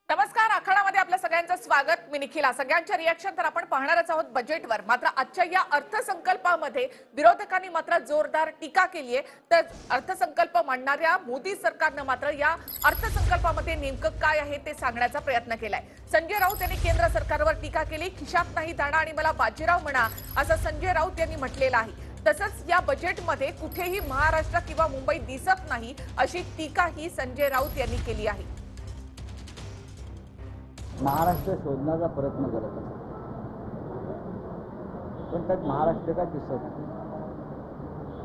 नमस्कार, आखाडामध्ये आपल्या सगळ्यांचं स्वागत. मी निखिला. सगळ्यांच्या रिएक्शन तर आपण पाहणारच आहोत बजेटवर. मात्र आजच्या या अर्थसंकल्पामध्ये विरोधकांनी मात्र जोरदार टीका केली आहे. तर अर्थसंकल्प मांडणाऱ्या मोदी सरकारनं मात्र या अर्थसंकल्पामध्ये नेमकं काय आहे ते सांगण्याचा प्रयत्न केलाय. संजय राऊत यांनी केंद्र सरकारवर टीका केली. खिशात नाही दाणा आणि मला बाजीराव म्हणा, असं संजय राऊत यांनी म्हटलेलं आहे. तसंच या बजेटमध्ये कुठेही महाराष्ट्र किंवा मुंबई दिसत नाही, अशी टीकाही संजय राऊत यांनी केली आहे. महाराष्ट्र शोधण्याचा प्रयत्न करत आहे, पण त्यात महाराष्ट्र काय दिसत नाही.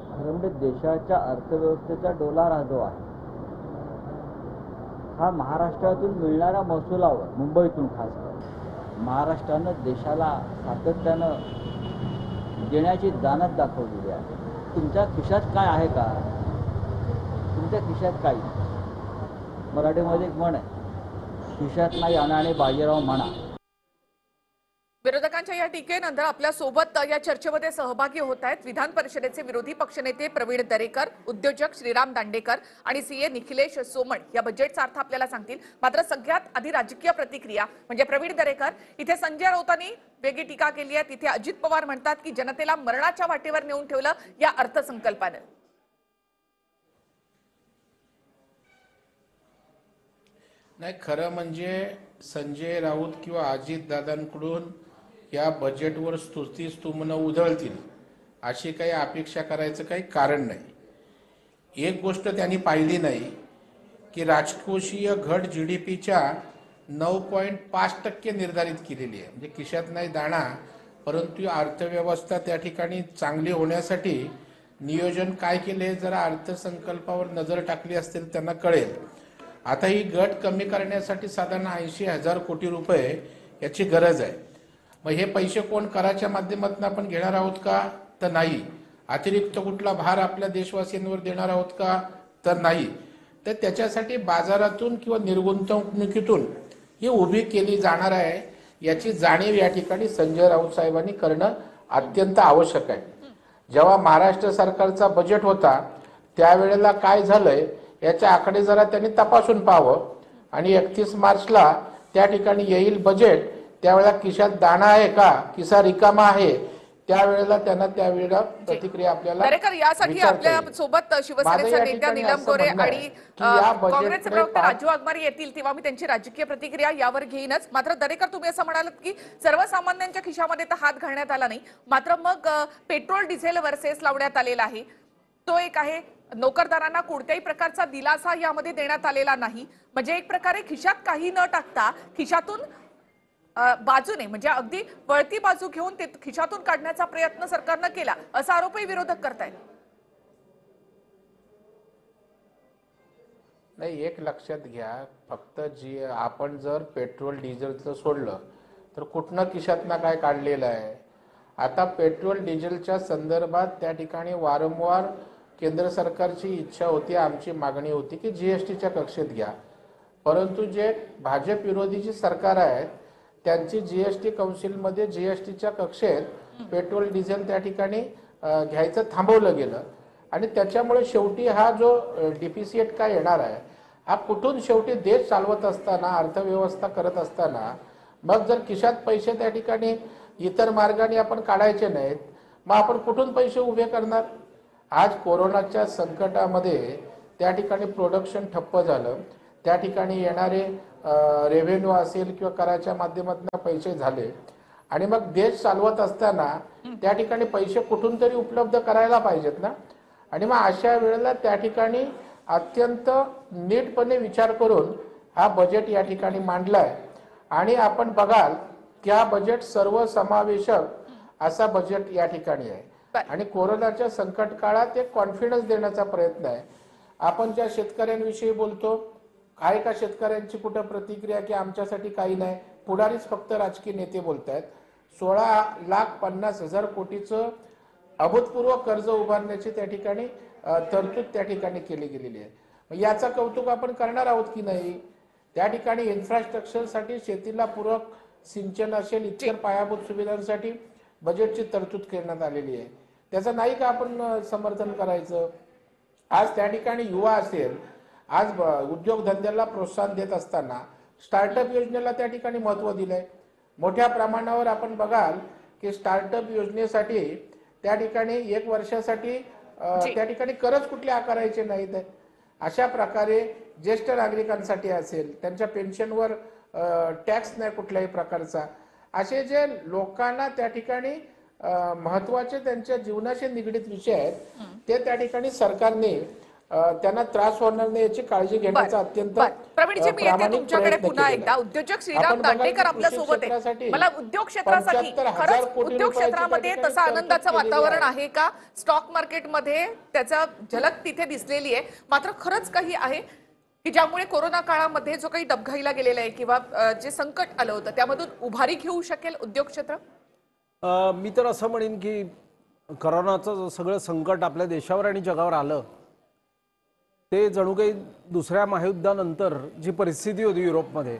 खरं म्हणजे देशाच्या अर्थव्यवस्थेचा डोलार हा जो आहे, हा महाराष्ट्रातून मिळणाऱ्या महसुलावर, मुंबईतून खास कर महाराष्ट्रानं देशाला सातत्यानं देण्याची जाणत दाखवलेली आहे. तुमच्या खिशात काय आहे का? तुमच्या खिशात काही नाही. मराठीमध्ये एक म्हण आहे, खिशात नाही आणा आणि बाजीराव म्हणा. विरोधकांच्या या टीकेनंतर आपल्या सोबत या चर्चेमध्ये सहभागी होत आहेत विधान परिषदेचे विरोधी पक्षनेते प्रवीण दरेकर, उद्योजक श्रीराम दांडेकर आणि सीए निखिलेश सोमण या बजेटचा अर्थ आपल्याला सांगतील. मात्र सगळ्यात आधी राजकीय प्रतिक्रिया म्हणजे प्रवीण दरेकर, इथे संजय राऊतांनी वेगळी टीका केली आहे. तिथे अजित पवार म्हणतात की जनतेला मरणाच्या वाटेवर नेऊन ठेवलं या अर्थसंकल्पानं. नाही, खरं म्हणजे संजय राऊत किंवा अजितदादांकडून या बजेटवर स्तुतीस्तुमनं उधळतील अशी काही अपेक्षा करायचं काही कारण नाही. एक गोष्ट त्यांनी पाहिली नाही की राजकोषीय घट जीडीपीच्या 9.5% निर्धारित केलेली आहे. म्हणजे खिशात नाही दाणा, परंतु अर्थव्यवस्था त्या ठिकाणी चांगली होण्यासाठी नियोजन काय केले, जरा अर्थसंकल्पावर नजर टाकली असतील त्यांना कळेल. आता ही घट कमी करण्यासाठी साधारण 80,000 कोटी रुपये याची गरज आहे. मग हे पैसे कोण कराच्या माध्यमातून आपण घेणार आहोत का? तर नाही. अतिरिक्त कुठला भार आपल्या देशवासियांवर देणार आहोत का? तर नाही. तर त्याच्यासाठी बाजारातून किंवा निर्गुंतवणुकीतून ही उभी केली जाणार आहे याची जाणीव या ठिकाणी संजय राऊत साहेबांनी करणं अत्यंत आवश्यक आहे. जेव्हा महाराष्ट्र सरकारचा बजेट होता त्यावेळेला काय झालंय याचे आकडे जरा त्यांनी तपासून पाहावं आणि 31 मार्चला त्या ठिकाणी येईल बजेट, त्यावेळेला खिशात दाणा आहे का, खिसा रिकामा आहे, त्यावेळेला त्यांना त्यावेळेला प्रतिक्रिया आपल्याला. दरेकर, यासाठी आपल्या सोबत शिवसेनेच्या नेत्या नीलम गोरे आणि काँग्रेसचे प्रवक्ते राजू वाघमारे येतील तेव्हा मी त्यांची राजकीय प्रतिक्रिया यावर घेईनच. मात्र दरेकर, तुम्ही असं म्हणालात की सर्वसामान्यांच्या खिशामध्ये तर हात घालण्यात आला नाही, मात्र मग पेट्रोल डिझेलवर सेस लावण्यात आलेला आहे. तो एक आहे. नोकरदारांना कोणत्याही प्रकारचा दिलासा यामध्ये देण्यात आलेला नाही. म्हणजे एक प्रकारे खिशात काही न टाकता खिशातून बाजूने म्हणजे अगदी वळती बाजू घेऊन ते खिशातून काढण्याचा प्रयत्न सरकारनं केला, असा आरोपही विरोधक करतायत. नाही, एक लक्षात घ्या, फक्त जी आपण जर पेट्रोल डिझेलचं सोडलं तर कुठनं खिशातनं काय काढलेलं आहे. आता पेट्रोल डिझेलच्या संदर्भात त्या ठिकाणी वारंवार केंद्र सरकारची इच्छा होती, आमची मागणी होती की जीएसटीच्या कक्षेत घ्या. परंतु जे भाजप विरोधी जी सरकार आहेत त्यांची जीएसटी काउन्सिलमध्ये जीएसटीच्या कक्षेत पेट्रोल डिझेल त्या ठिकाणी घ्यायचं थांबवलं गेलं आणि त्याच्यामुळे शेवटी हा जो डिफिसिट काय येणार आहे हा कुठून शेवटी देश चालवत असताना, अर्थव्यवस्था करत असताना, मग जर खिशात पैसे त्या ठिकाणी इतर मार्गाने आपण काढायचे नाहीत, मग आपण कुठून पैसे उभे करणार. आज कोरोनाच्या संकटामध्ये त्या ठिकाणी प्रोडक्शन ठप्प झालं, त्या ठिकाणी येणारे रेव्हेन्यू असेल किंवा कराच्या माध्यमातून पैसे झाले आणि मग देश चालवत असताना त्या ठिकाणी पैसे कुठून तरी उपलब्ध करायला पाहिजेत ना. आणि मग अशा वेळेला त्या ठिकाणी अत्यंत नीटपणे विचार करून हा बजेट या ठिकाणी मांडलाय आणि आपण बघाल की हा बजेट सर्वसमावेशक असा बजेट या ठिकाणी आहे आणि कोरोनाच्या संकट काळात एक कॉन्फिडन्स देण्याचा प्रयत्न आहे. आपण ज्या शेतकऱ्यांविषयी बोलतो, काय का शेतकऱ्यांची कुठं प्रतिक्रिया की आमच्यासाठी काही नाही, पुढारीच फक्त राजकीय नेते बोलतायत. 16,50,000 कोटीचं अभूतपूर्व कर्ज उभारण्याची त्या ठिकाणी तरतूद त्या ठिकाणी केली गेलेली आहे. याचं कौतुक आपण करणार आहोत की नाही. त्या ठिकाणी इन्फ्रास्ट्रक्चरसाठी, शेतीला पूरक सिंचन असेल, इतर पायाभूत सुविधांसाठी बजेटची तरतूद करण्यात आलेली आहे. त्याचं नाही का आपण समर्थन करायचं. आज त्या ठिकाणी युवा असेल, आज उद्योगधंद्याला प्रोत्साहन देत असताना स्टार्टअप योजनेला त्या ठिकाणी महत्व दिलंय. मोठ्या प्रमाणावर आपण बघाल की स्टार्टअप योजनेसाठी त्या ठिकाणी 1 वर्षासाठी त्या ठिकाणी करच कुठले आकारायचे नाहीत. अशा प्रकारे ज्येष्ठ नागरिकांसाठी असेल, त्यांच्या पेन्शनवर टॅक्स नाही कुठल्याही प्रकारचा, असे जे लोकांना त्या ठिकाणी महत्वाचे त्यांच्या जीवनाशी निगडीत विषय आहेत ते त्या ठिकाणी सरकारने त्यांना त्रास होणार नाही याची काळजी घेण्याचा अत्यंत प्रवीणजी, मी येते तुमच्याकडे पुन्हा एकदा. उद्योजक श्रीराम दांडेकर आपल्या सोबत आहे. मला उद्योग क्षेत्रासाठी खरंच उद्योग क्षेत्रामध्ये तसं आनंदाचं वातावरण आहे का? स्टॉक मार्केटमध्ये त्याचा झलक तिथे दिसलेली आहे, मात्र खरंच काही आहे की ज्यामुळे कोरोना काळामध्ये जो काही डबघाईला गेलेला आहे किंवा जे संकट आलं होतं त्यामधून उभारी घेऊ शकेल उद्योग क्षेत्र? मी तर असं म्हणेन की कोरोनाचं सगळं संकट आपल्या देशावर आणि जगावर आलं ते जणू काही दुसऱ्या महायुद्धानंतर जी परिस्थिती होती युरोपमध्ये,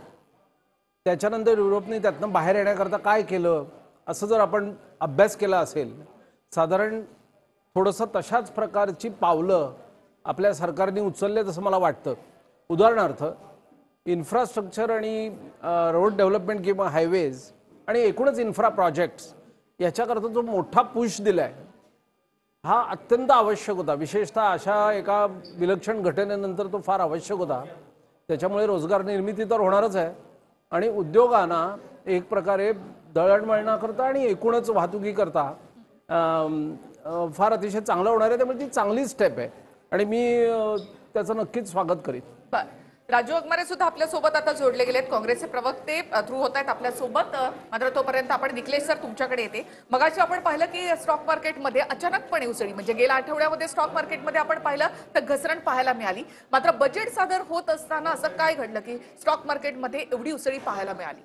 त्याच्यानंतर युरोपने त्यातनं बाहेर येण्याकरता काय केलं असं जर आपण अभ्यास केला असेल, साधारण थोडंसं तशाच प्रकारची पावलं आपल्या सरकारने उचलले असं मला वाटतं. उदाहरणार्थ इन्फ्रास्ट्रक्चर आणि रोड डेव्हलपमेंट किंवा हायवेज आणि एकूणच इन्फ्रा प्रोजेक्ट्स याच्याकरता जो मोठा पुश दिला आहे हा अत्यंत आवश्यक होता. विशेषतः अशा एका विलक्षण घटनेनंतर तो फार आवश्यक होता. त्याच्यामुळे रोजगार निर्मिती तर होणारच आहे आणि उद्योगांना एक प्रकारे दळणवळणाकरता आणि एकूणच वाहतुकीकरता फार अतिशय चांगलं होणार आहे. त्यामुळे ती चांगली स्टेप आहे आणि मी त्याचं नक्कीच स्वागत करीन. राजू वाघमारे सुद्धा आपल्या सोबत आता जोडले गेलेत. काँग्रेसचे प्रवक्ते थ्रू होत आहेत आपल्या सोबत. मात्र तोपर्यंत आपण निखिलेश सर तुमच्याकडे येते. मगाशी आपण पाहिलं की स्टॉक मार्केटमध्ये अचानकपणे उसळी, म्हणजे गेल्या आठवड्यामध्ये स्टॉक मार्केटमध्ये आपण पाहिलं तर घसरण पाहायला मिळाली. मात्र बजेट सादर होत असताना असं काय घडलं की स्टॉक मार्केटमध्ये एवढी उसळी पाहायला मिळाली?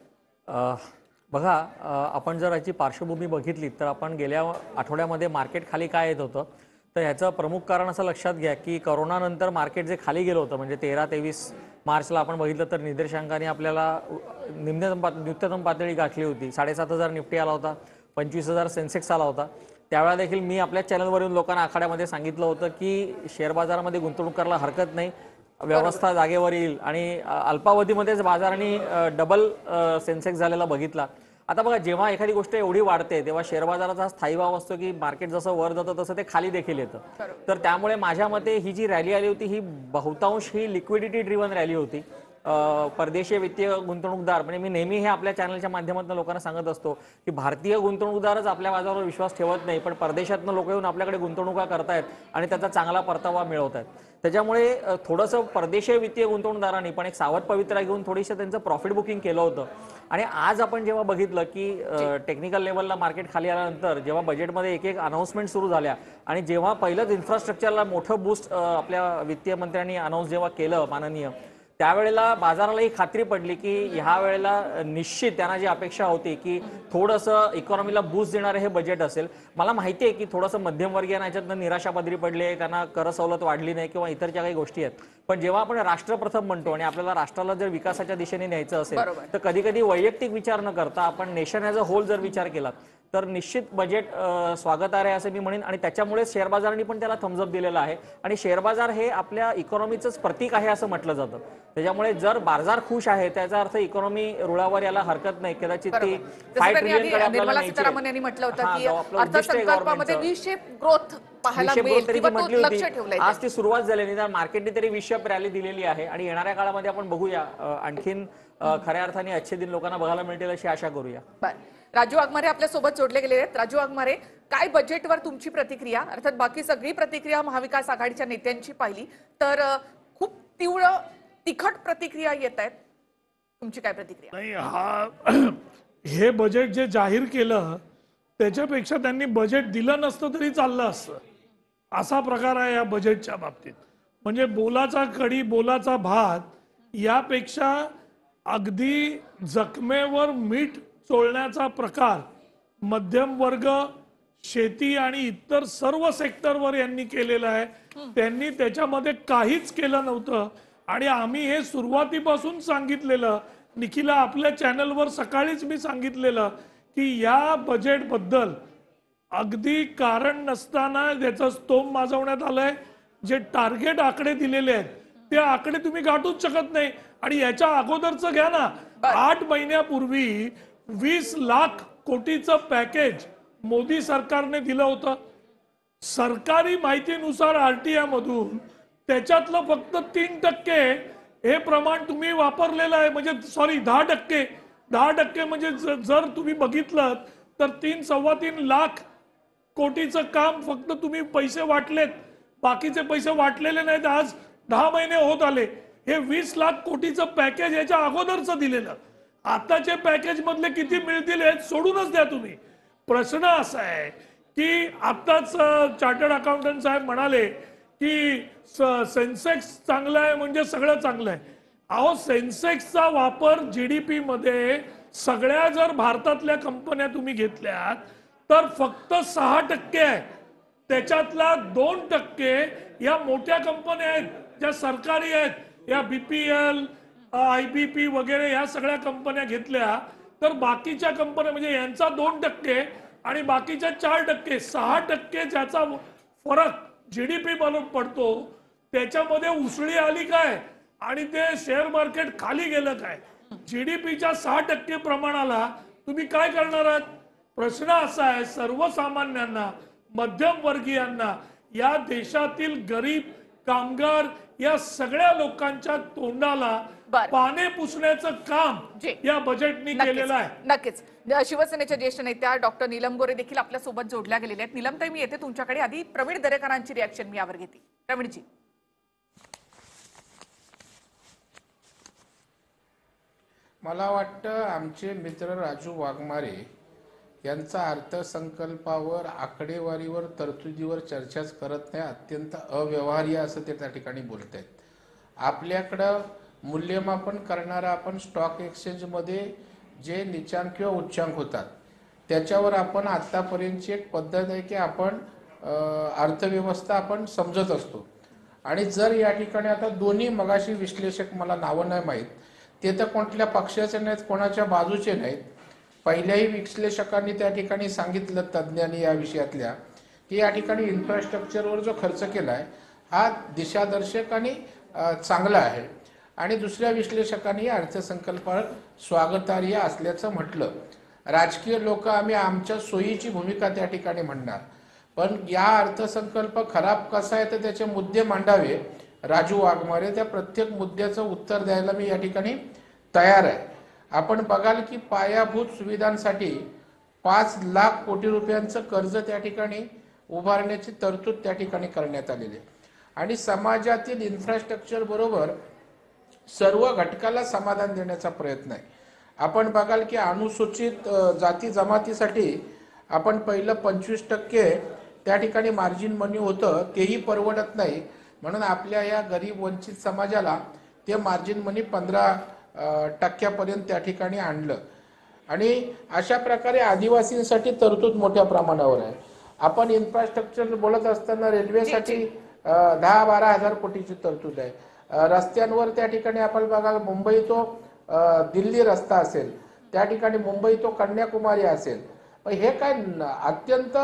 बघा, आपण जर याची पार्श्वभूमी बघितली तर आपण गेल्या आठवड्यामध्ये मार्केट खाली काय येत होतं तर ह्याचं प्रमुख कारण असं लक्षात घ्या की कोरोनानंतर मार्केट जे खाली गेलं होतं, म्हणजे 13-23 मार्चला आपण बघितलं तर निर्देशांकाने आपल्याला न्यूनतम पातळी गाठली होती. 7,500 निफ्टी आला होता, 25,000 सेन्सेक्स आला होता. त्यावेळेला देखील मी आपल्या चॅनलवरून लोकांना आखाड्यामध्ये सांगितलं होतं की शेअर बाजारामध्ये गुंतवणूक करायला हरकत नाही, व्यवस्था जागेवर येईल आणि अल्पावधीमध्येच बाजाराने डबल सेन्सेक्स झालेला बघितला. आता बघा, जेव्हा एखादी गोष्ट एवढी वाढते तेव्हा शेअर बाजाराचा स्थायी भाव असतो की मार्केट जसं वर जातं तसं ते खाली देखील येतं. तर त्यामुळे माझ्या मते ही जी रॅली आली होती ही बहुतांश ही लिक्विडिटी ड्रिव्हन रॅली होती. परदेशी वित्तीय गुंतवणूकदार, म्हणजे मी नेहमी हे आपल्या चॅनलच्या माध्यमातून लोकांना सांगत असतो की भारतीय गुंतवणूकदारच आपल्या बाजारावर विश्वास ठेवत नाही, पण परदेशातनं लोक येऊन आपल्याकडे गुंतवणुका करतायत आणि त्याचा चांगला परतावा मिळवत आहेत. त्याच्यामुळे थोडंसं परदेशी वित्तीय गुंतवणूकदारांनी पण एक सावध पवित्रा घेऊन थोडीसं त्यांचं प्रॉफिट बुकिंग केलं होतं. आणि आज आपण जेव्हा बघितलं की टेक्निकल लेवलला मार्केट खाली आल्यानंतर जेव्हा बजेटमध्ये एक अनाउन्समेंट सुरू झाल्या आणि जेव्हा पहिलंच इन्फ्रास्ट्रक्चरला मोठं बूस्ट आपल्या वित्तीय मंत्र्यांनी अनाउन्स जेव्हा केलं माननीय, त्यावेळेला बाजाराला ही खात्री पडली की ह्या वेळेला निश्चित त्यांना जी अपेक्षा होती की थोडंसं इकॉनॉमीला बूस्ट देणारे हे बजेट असेल. मला माहिती आहे की थोडंसं मध्यमवर्गीय याच्यातनं निराशापदरी पडले, त्यांना कर सवलत वाढली नाही किंवा इतर ज्या काही गोष्टी आहेत, पण जेव्हा आपण राष्ट्रप्रथम म्हणतो आणि आपल्याला राष्ट्राला जर विकासाच्या दिशेने न्यायचं असेल तर कधी कधी वैयक्तिक विचार न करता आपण नेशन ॲज अ होल जर विचार केला तर निश्चित बजेट स्वागतार्ह आहे असं मी म्हणेन. आणि त्याच्यामुळे शेअर बाजारांनी पण त्याला थम्सअप दिलेला आहे आणि शेअर बाजार हे आपल्या इकॉनॉमीचंच प्रतीक आहे असं म्हटलं जातं. त्याच्यामुळे जर बाजार खुश आहे त्याचा अर्थ इकॉनॉमी रुळावर यायला हरकत नाही. कदाचित ती 5 ट्रिलियन निर्मला सीतारामन यांनी म्हटलं होतं की अर्थसंकल्पामध्ये V-शेप ग्रोथ पाहायला मिळेल. आज ती सुरुवात झाली, निदान मार्केटने तरी V-शेप रॅली दिलेली आहे आणि येणाऱ्या काळामध्ये आपण बघूया आणखीन खऱ्या अर्थाने अच्छे दिन लोकांना बघायला मिळतील अशी आशा करूया. राजू वाघमारे आपल्या सोबत जोडले गेले आहेत. राजू वाघमारे, काय बजेटवर तुमची प्रतिक्रिया? अर्थात बाकी सगळी प्रतिक्रिया महाविकास आघाडीच्या नेत्यांची पाहिली तर खूप तीव्र तिखट प्रतिक्रिया येत आहेत. तुमची काय प्रतिक्रिया? नाही, हे बजेट जे जाहीर केलं त्याच्यापेक्षा त्यांनी बजेट दिलं नसतं तरी चाललं असतं, असा प्रकार आहे या बजेटच्या बाबतीत. म्हणजे बोलाचा कडी बोलाचा भात यापेक्षा अगदी जखमेवर मीठ चोळण्याचा प्रकार मध्यम वर्ग, शेती आणि इतर सर्व सेक्टरवर यांनी केलेला आहे. त्यांनी त्याच्यामध्ये काहीच केलं नव्हतं आणि आम्ही हे सुरुवातीपासून सांगितलेलं, निखिला आपल्या चॅनलवर सकाळीच मी सांगितलेलं की या बजेटबद्दल अगदी कारण नसताना त्याचं स्तोम माजवण्यात आलंय. जे टार्गेट आकडे दिलेले आहेत ते आकडे तुम्ही गाठूच शकत नाही. आणि याच्या अगोदरचं घ्या ना, 8 महिन्यापूर्वी 20 लाख कोटीचं पॅकेज मोदी सरकारने दिलं होतं. सरकारी माहितीनुसार आरटीआय मधून त्याच्यातलं फक्त 3% हे प्रमाण तुम्ही वापरलेलं आहे. म्हणजे सॉरी 10% म्हणजे जर तुम्ही बघितलं तर 3-3.25 लाख कोटीचं काम फक्त तुम्ही पैसे वाटलेत, बाकीचे पैसे वाटलेले नाहीत. आज 10 महिने होत आले. हे 20 लाख कोटीचं पॅकेज याच्या अगोदरचं दिलेलं. आताचे पॅकेज मधले किती मिळतील हे सोडूनच द्या तुम्ही. प्रश्न असा आहे की आताच चार्टर्ड अकाउंटंट साहेब म्हणाले की सेन्सेक्स चांगला आहे म्हणजे सगळं चांगलं आहे. अहो, सेन्सेक्सचा वापर जीडीपी मध्ये सगळ्या जर भारतातल्या कंपन्या तुम्ही घेतल्यात तर फक्त 6% आहे. त्याच्यातला 2% या मोठ्या कंपन्या आहेत ज्या सरकारी आहेत. या बीपीएल, आयबीपी वगैरे या सगळ्या कंपन्या घेतल्या तर बाकीच्या कंपन्या म्हणजे यांचा 2% आणि बाकीच्या 4%, 6% ज्याचा फरक जीडीपी बनून पडतो त्याच्यामध्ये उसळी आली काय आणि ते शेअर मार्केट खाली गेलं काय. जीडीपीच्या 6% प्रमाणाला तुम्ही काय करणार आहात. प्रश्न असा आहे, सर्वसामान्यांना, मध्यमवर्गीयांना, या देशातील गरीब, कामगार या सगळ्या लोकांच्या तोंडाला पाने पुसण्याचं काम या बजेटने केलेलं आहे. नक्कीच. शिवसेनेच्या ज्येष्ठ नेत्या डॉक्टर नीलम गोरे देखील आपल्या सोबत जोडल्या गेलेल्या आहेत. नीलमताई, मी येते तुमच्याकडे. आधी प्रवीण दरेकरांची रिॲक्शन मी यावर घेते. प्रवीणजी. मला वाटतं आमचे मित्र राजू वाघमारे यांचा अर्थसंकल्पावर, आकडेवारीवर, तरतुदीवर चर्चाच करत नाही. अत्यंत अव्यवहार्य असं ते त्या ठिकाणी बोलत आहेत. आपल्याकडं मूल्यमापन करणारा आपण स्टॉक एक्सचेंजमध्ये जे नीचांक किंवा उच्चांक होतात त्याच्यावर आपण आत्तापर्यंतची एक पद्धत आहे की आपण अर्थव्यवस्था आपण समजत असतो. आणि जर या ठिकाणी आता दोन्ही मगाशी विश्लेषक, मला नावं नाही माहीत, ते तर कोणत्या पक्षाचे नाहीत, कोणाच्या बाजूचे नाहीत. पहिल्याही विश्लेषकांनी त्या ठिकाणी सांगितलं, तज्ज्ञांनी या विषयातल्या, की या ठिकाणी इन्फ्रास्ट्रक्चरवर जो खर्च केला आहे हा दिशादर्शक आणि चांगला आहे. आणि दुसऱ्या विश्लेषकांनी अर्थसंकल्पावर स्वागतार्ह असल्याचं म्हटलं. राजकीय लोक आम्ही आमच्या सोयीची भूमिका त्या ठिकाणी म्हणणार, पण या अर्थसंकल्प खराब कसा आहे तर त्याचे मुद्दे मांडावे. राजू वाघमारे, त्या प्रत्येक मुद्द्याचं उत्तर द्यायला मी या ठिकाणी तयार आहे. आपण बघाल की पायाभूत सुविधांसाठी 5 लाख कोटी रुपयांचं कर्ज त्या ठिकाणी उभारण्याची तरतूद त्या ठिकाणी करण्यात आलेली आहे. आणि समाजातील इन्फ्रास्ट्रक्चर बरोबर सर्व घटकाला समाधान देण्याचा प्रयत्न आहे. आपण बघाल की अनुसूचित जाती जमातीसाठी आपण पहिलं 25% त्या ठिकाणी मार्जिन मनी होतं, तेही परवडत नाही. म्हणून आपल्या या गरीब वंचित समाजाला ते मार्जिन मनी 15% त्या ठिकाणी आणलं. आणि अशा प्रकारे आदिवासींसाठी तरतूद मोठ्या प्रमाणावर आहे. आपण इन्फ्रास्ट्रक्चर बोलत असताना रेल्वेसाठी 10-12 हजार कोटीची तरतूद आहे. रस्त्यांवर त्या ठिकाणी आपण बघा, मुंबई तो दिल्ली रस्ता असेल, त्या ठिकाणी मुंबई तो कन्याकुमारी असेल. हे काय अत्यंत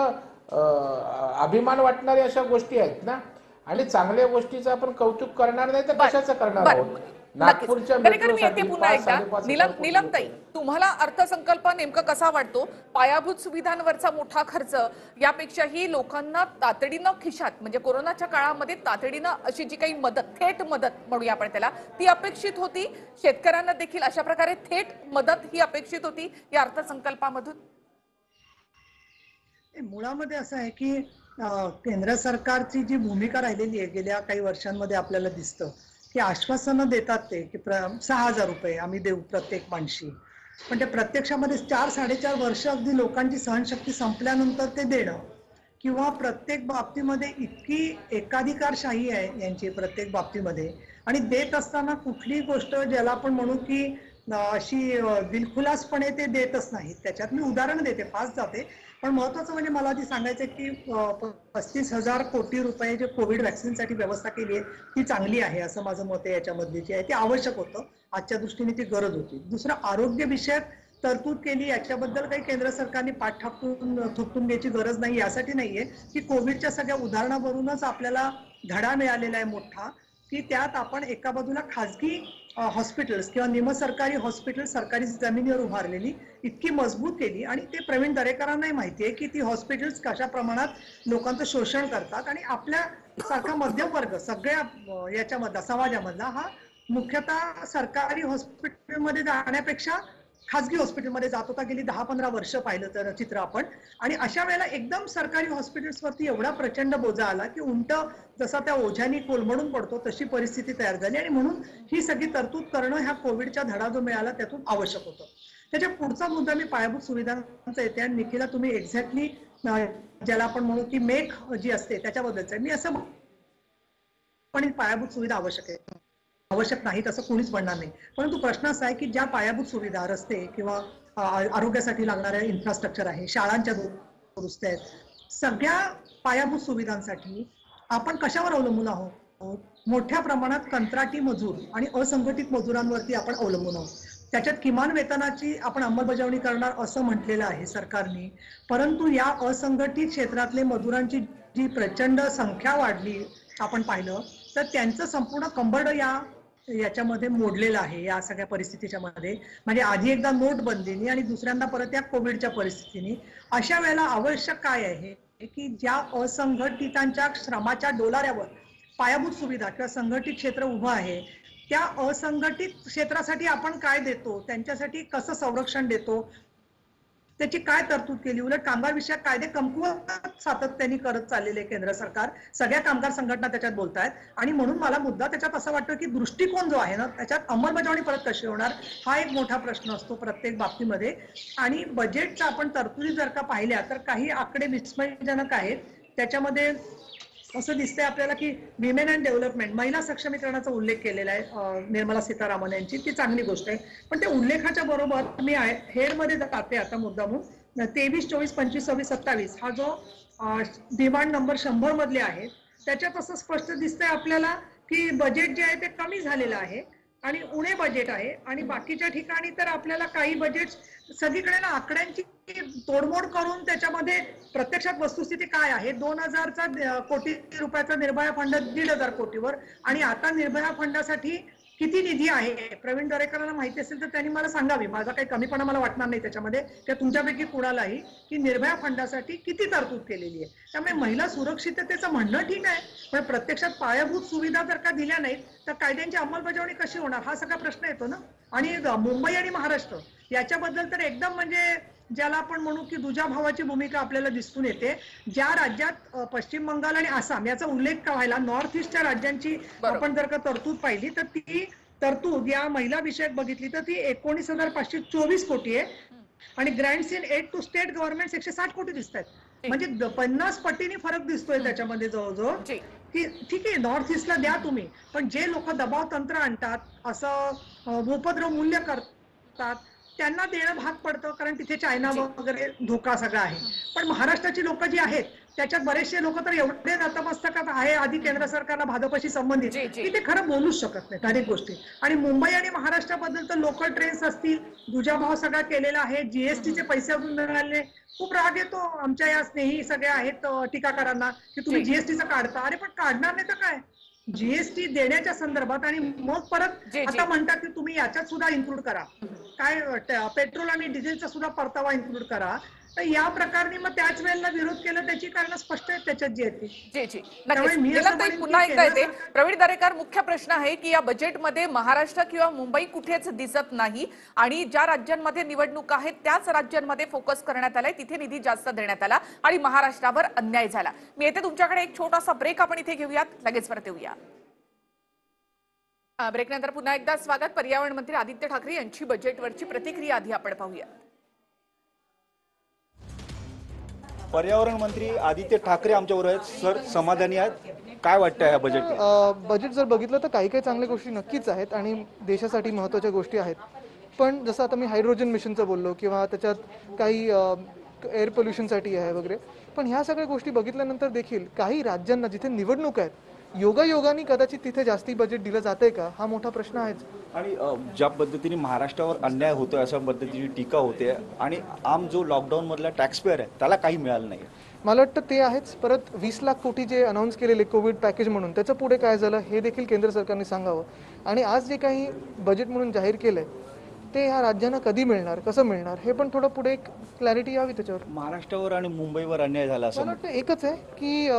अभिमान वाटणारे अशा गोष्टी आहेत ना. आणि चांगल्या गोष्टीचं आपण कौतुक करणार नाही तर कशाचं करणार आहोत. नागपूरच्या पुन्हा एकदा नीलमताई, तुम्हाला अर्थसंकल्प नेमका कसा वाटतो. पायाभूत सुविधांवरचा मोठा खर्च यापेक्षाही लोकांना तातडीनं खिशात, म्हणजे कोरोनाच्या काळामध्ये तातडीनं अशी जी काही मदत, थेट मदत म्हणूया आपण त्याला, ती अपेक्षित होती. शेतकऱ्यांना देखील अशा प्रकारे थेट मदत ही अपेक्षित होती या अर्थसंकल्पामधून. मुळामध्ये असं आहे की केंद्र सरकारची जी भूमिका राहिलेली आहे गेल्या काही वर्षांमध्ये आपल्याला दिसतं की आश्वासनं देतात ते की 6,000 रुपये आम्ही देऊ प्रत्येक माणशी, पण ते प्रत्यक्षामध्ये 4-4.5 वर्ष अगदी लोकांची सहनशक्ती संपल्यानंतर ते देणं, किंवा प्रत्येक बाबतीमध्ये इतकी एकाधिकारशाही आहे यांची प्रत्येक बाबतीमध्ये. आणि देत असताना कुठली गोष्ट ज्याला आपण म्हणू की अशी दिलखुलासपणे ते देतच नाहीत. त्याच्यात मी उदाहरण देते, फास्ट जाते, पण महत्वाचं म्हणजे मला आधी सांगायचं की 35,000 कोटी रुपये जे कोविड व्हॅक्सिनसाठी व्यवस्था केली आहे ती चांगली आहे असं माझं मत आहे. याच्यामधली जी आहे ते आवश्यक होतं, आजच्या दृष्टीने ती गरज होती. दुसरं, आरोग्य विषयक तरतूद केली, याच्याबद्दल काही केंद्र सरकारने पाठ ठाकून थोपटून घ्यायची गरज नाही. यासाठी नाहीये की कोविडच्या सगळ्या उदाहरणावरूनच आपल्याला धडा मिळालेला आहे मोठा की की त्यात आपण एका बाजूला खाजगी हॉस्पिटल्स किंवा निमसरकारी हॉस्पिटल सरकारी जमिनीवर उभारलेली इतकी मजबूत केली, आणि ते प्रवीण दरेकरांनाही माहिती आहे की ती हॉस्पिटल्स कशा प्रमाणात लोकांचं शोषण करतात, आणि आपल्या सारखा मध्यम वर्ग सगळ्या याच्यामधला समाजामधला हा मुख्यतः सरकारी हॉस्पिटलमध्ये जाण्यापेक्षा खाजगी हॉस्पिटलमध्ये जात होता गेली 10-15 वर्ष पाहिलं तर चित्र आपण. आणि अशा वेळेला एकदम सरकारी हॉस्पिटल्सवरती एवढा प्रचंड बोजा आला की उलट जसा त्या ओझ्यानी कोलमडून पडतो तशी परिस्थिती तयार झाली, आणि म्हणून ही सगळी तरतूद करणं ह्या कोविडच्या धडा जो मिळाला त्यातून आवश्यक होतं. त्याच्या पुढचा मुद्दा मी पायाभूत सुविधांचा येते, आणि निखिला तुम्ही एक्झॅक्टली ज्याला आपण म्हणू की मेक जी असते त्याच्याबद्दलच आहे. मी असं पण पायाभूत सुविधा आवश्यक आहे, आवश्यक नाही तसं कोणीच म्हणणार नाही, परंतु प्रश्न असा आहे की ज्या पायाभूत सुविधा रस्ते किंवा आरोग्यासाठी लागणाऱ्या इन्फ्रास्ट्रक्चर आहे, शाळांच्या दुरुस्त्या आहेत, सगळ्या पायाभूत सुविधांसाठी आपण कशावर अवलंबून आहोत? मोठ्या प्रमाणात कंत्राटी मजूर आणि असंघटित मजुरांवरती आपण अवलंबून आहोत. त्याच्यात किमान वेतनाची आपण अंमलबजावणी करणार असं म्हटलेलं आहे सरकारने, परंतु या असंघटित क्षेत्रातले मजुरांची जी प्रचंड संख्या वाढली आपण पाहिलं तर त्यांचं संपूर्ण कंबरड याच्यामध्ये मोडलेलं आहे या सगळ्या परिस्थितीच्या मध्ये. म्हणजे आधी एकदा नोटबंदीने आणि दुसऱ्यांदा परत या कोविडच्या परिस्थितीने. अशा वेळेला आवश्यक काय आहे की ज्या असंघटितांच्या श्रमाच्या डोलाऱ्यावर पायाभूत सुविधा किंवा संघटित क्षेत्र उभं आहे, त्या असंघटित क्षेत्रासाठी आपण काय देतो, त्यांच्यासाठी कसं संरक्षण देतो, त्याची काय तरतूद केली. उलट कामगार विषयक कायदे कमकुवत सातत्याने करत चाललेले केंद्र सरकार, सगळ्या कामगार संघटना त्याच्यात बोलतायत, आणि म्हणून मला मुद्दा त्याच्यात असं वाटतं की दृष्टिकोन जो आहे ना त्याच्यात अंमलबजावणी परत कशी होणार हा एक मोठा प्रश्न असतो प्रत्येक बाबतीमध्ये. आणि बजेटच्या आपण तरतुदी जर का पाहिल्या तर काही आकडे विस्मयजनक आहेत. त्याच्यामध्ये असं दिसतंय आपल्याला की विमेन अँड डेव्हलपमेंट, महिला सक्षमीकरणाचा उल्लेख केलेला आहे निर्मला सीतारामन यांची, ती चांगली गोष्ट आहे. पण त्या उल्लेखाच्या बरोबर मी हेडमध्ये जाते आता मुद्दामून 23, 24, 25, 26, 27 हा जो डिमांड नंबर 100 मधले आहे त्याच्यात असं स्पष्ट दिसतंय आपल्याला की बजेट जे आहे ते कमी झालेलं आहे आणि उणे बजेट आहे. आणि बाकीच्या ठिकाणी तर आपल्याला काही बजेट सगळीकडे ना आकड्यांची तोडमोड करून त्याच्यामध्ये प्रत्यक्षात वस्तुस्थिती काय आहे, 2000 कोटी रुपयाचा निर्भया फंड 1500 कोटीवर, आणि आता निर्भया फंडासाठी किती निधी आहे प्रवीण दरेकरांना माहिती असेल तर त्यांनी मला सांगावी. माझा काही कमीपणा मला वाटणार नाही त्याच्यामध्ये, त्या तुमच्यापैकी कुणालाही, की निर्भया फंडासाठी किती तरतूद केलेली आहे. त्यामुळे महिला सुरक्षिततेचं म्हणणं ठीक आहे, पण प्रत्यक्षात पायाभूत सुविधा जर का दिल्या नाहीत तर कायद्यांची अंमलबजावणी कशी होणार हा सगळा प्रश्न येतो ना. आणि मुंबई आणि महाराष्ट्र याच्याबद्दल तर एकदम म्हणजे ज्याला आपण म्हणू की दुजाभावाची भूमिका आपल्याला दिसून येते. ज्या राज्यात पश्चिम बंगाल आणि आसाम याचा उल्लेख व्हायला, नॉर्थ ईस्टच्या राज्यांची आपण जर का तरतूद पाहिली तर ती तरतूद या महिला विषयक बघितली तर ती 19,524 कोटी आहे, आणि grants in aid to state government 160 कोटी दिसत आहेत. म्हणजे 50 पटीने फरक दिसतोय त्याच्यामध्ये जवळजवळ. की ठीक आहे नॉर्थ ईस्टला द्या तुम्ही, पण जे लोक दबाव तंत्र आणतात, असं उपद्रव मूल्य करतात, त्यांना देणं भाग पडतं, कारण तिथे चायना वगैरे धोका सगळा आहे. पण महाराष्ट्राची लोक जी आहेत त्याच्यात बरेचसे लोक तर एवढे नतमस्तकात आहे आधी केंद्र सरकारला भाजपशी संबंधित की ते खरं बोलूच शकत नाही अनेक गोष्टी. आणि मुंबई आणि महाराष्ट्राबद्दल तर लोकल ट्रेन्स असतील, दुजाभाव सगळा केलेला आहे, जीएसटीचे पैसे अजून मिळाले. खूप राग येतो आमच्या या स्नेही सगळ्या आहेत टीकाकारांना की तुम्ही जीएसटीचं काढता. अरे पण काढणार नाही तर काय, जीएसटी देण्याच्या संदर्भात आणि मग परत आता म्हणतात की तुम्ही याच्यात सुद्धा इन्क्लूड करा, काय पेट्रोल आणि डिझेलचा सुद्धा परतावा इन्क्लूड करा. तर या प्रकारे मग त्याच वेळेला विरोध केला त्याची कारण स्पष्ट आहेत त्याच्यात जी आहेत ती. पुन्हा एकदा येते प्रवीण दरेकर. मुख्य प्रश्न आहे की या बजेटमध्ये महाराष्ट्र किंवा मुंबई कुठेच दिसत नाही, आणि ज्या राज्यांमध्ये निवडणूक आहेत त्याच राज्यांमध्ये फोकस करण्यात आलाय, तिथे निधी जास्त देण्यात आला आणि महाराष्ट्रावर अन्याय झाला. मी येते तुमच्याकडे एक छोटासा ब्रेक आपण इथे घेऊयात, लगेच परत येऊया. ब्रेकनंतर पुन्हा एकदा स्वागत. पर्यावरण मंत्री आदित्य ठाकरे यांची बजेटवरची प्रतिक्रिया आधी आपण पाहूया. पर्यावरण मंत्री आदित्य ठाकरे आमच्यावर आहेत. सर, समाधानी आहेत? काय वाटतं या बजेट? बजेट जर बघितलं तर काही काही चांगल्या गोष्टी नक्कीच आहेत आणि देशासाठी महत्त्वाच्या गोष्टी आहेत. पण जसं आता मी हायड्रोजन मिशनचं बोललो किंवा त्याच्यात काही एअर पोल्युशनसाठी आहे वगैरे, पण ह्या सगळ्या गोष्टी बघितल्यानंतर देखील काही राज्यांना जिथे निवडणूक आहेत योगायोगाने कदाचित तिथे जास्ती बजेट दिलं जाते का हा मोठा प्रश्न आहेच. आणि ज्या पद्धतीने महाराष्ट्रावर अन्याय होतोय अशा पद्धतीची टीका होते, आणि आम जो लॉकडाऊन मधला टॅक्स पेअर आहे त्याला काही मिळालं नाही. मला वाटतं ते आहेच. परत 20 लाख कोटी जे अनाऊन्स केलेले कोविड पॅकेज म्हणून, त्याचं पुढे काय झालं हे देखील केंद्र सरकारने सांगावं. आणि आज जे काही बजेट म्हणून जाहीर केलं आहे ते ह्या राज्यांना कधी मिळणार, कसं मिळणार, हे पण थोडं पुढे एक क्लॅरिटी यावी त्याच्यावर. महाराष्ट्रावर आणि मुंबईवर अन्याय झाला असं मला वाटतं एकच आहे की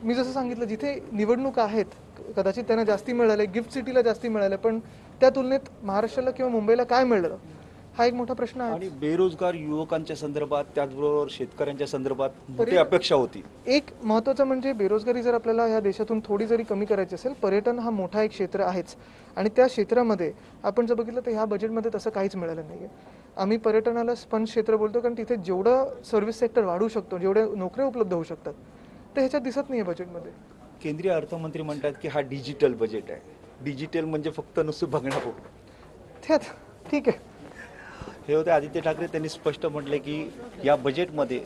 मी जसं सांगितलं, जिथे निवडणुका आहेत कदाचित त्यांना जास्ती मिळाले, गिफ्ट सिटीला जास्ती मिळाले, पण त्या तुलनेत महाराष्ट्राला किंवा मुंबईला काय मिळालं हा एक मोठा प्रश्न आहे. आणि बेरोजगार युवकांच्या संदर्भात त्याचबरोबर शेतकऱ्यांच्या संदर्भात मोठी अपेक्षा होती. एक महत्त्वाचं म्हणजे बेरोजगारी जर आपल्याला ह्या देशातून थोडी जरी कमी करायची असेल, पर्यटन हा मोठा एक क्षेत्र आहेच. आणि त्या क्षेत्रामध्ये आपण जर बघितलं तर ह्या बजेटमध्ये तसं काहीच मिळालं नाही आहे. आम्ही पर्यटनाला स्पंज क्षेत्र बोलतो, कारण तिथे जेवढं सर्व्हिस सेक्टर वाढू शकतो, जेवढ्या नोकऱ्या उपलब्ध होऊ शकतात, ते ह्याच्यात दिसत नाही आहे बजेटमध्ये. केंद्रीय अर्थमंत्री म्हणतात की हा डिजिटल बजेट आहे. डिजिटल म्हणजे फक्त नुसतं बघण्यापुरतं. त्यात ठीक आहे. हे होते आदित्य ठाकरे. त्यांनी स्पष्ट म्हटले की या बजेटमध्ये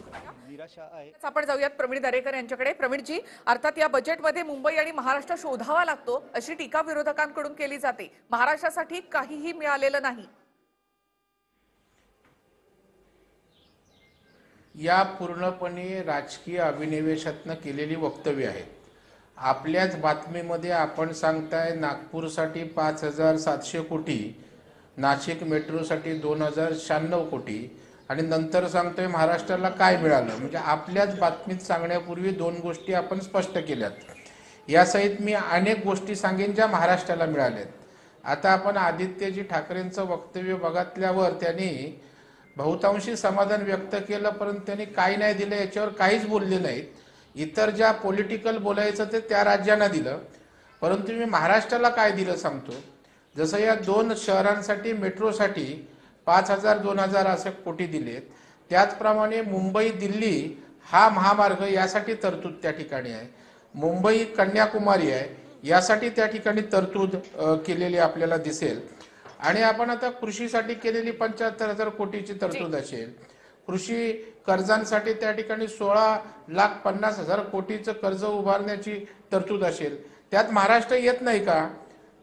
निराशा आहे. आपण जाऊयात प्रवीण दरेकर यांच्याकडे. प्रवीणजी, अर्थात या बजेटमध्ये मुंबई आणि महाराष्ट्र शोधावा लागतो अशी टीका विरोधकांकडून केली जाते. महाराष्ट्रासाठी काहीही मिळालेलं नाही. या पूर्णपणे राजकीय अभिनिवेशातनं केलेली वक्तव्य आहेत. आपल्याच बातमीमध्ये आपण सांगताय नागपूरसाठी 5,700 कोटी, नाशिक मेट्रोसाठी 2,096 कोटी आणि नंतर सांगतोय महाराष्ट्राला काय मिळालं. म्हणजे आपल्याच बातमीत सांगण्यापूर्वी दोन गोष्टी आपण स्पष्ट केल्यात. यासहित मी अनेक गोष्टी सांगेन ज्या महाराष्ट्राला मिळाल्यात. आता आपण आदित्यजी ठाकरेंचं वक्तव्य बघितल्यावर त्यांनी बहुतांशी समाधान व्यक्त केलं, परंतु त्यांनी काही नाही दिलं याच्यावर काहीच बोलले नाहीत. इतर ज्या पॉलिटिकल बोलायचं ते त्या राज्यांना दिलं, परंतु मी महाराष्ट्राला काय दिलं सांगतो. जसं या 2 शहरांसाठी मेट्रोसाठी 5,000 2,000 असे कोटी दिलेत, त्याचप्रमाणे मुंबई दिल्ली हा महामार्ग यासाठी तरतूद त्या ठिकाणी आहे. मुंबई कन्याकुमारी आहे यासाठी त्या ठिकाणी तरतूद केलेली आपल्याला दिसेल. आणि आपण आता कृषीसाठी केलेली 75,000 कोटीची तरतूद असेल. कृषी कर्जांसाठी त्या ठिकाणी 16,50,000 कोटीचं कर्ज उभारण्याची तरतूद असेल. त्यात महाराष्ट्र येत नाही का?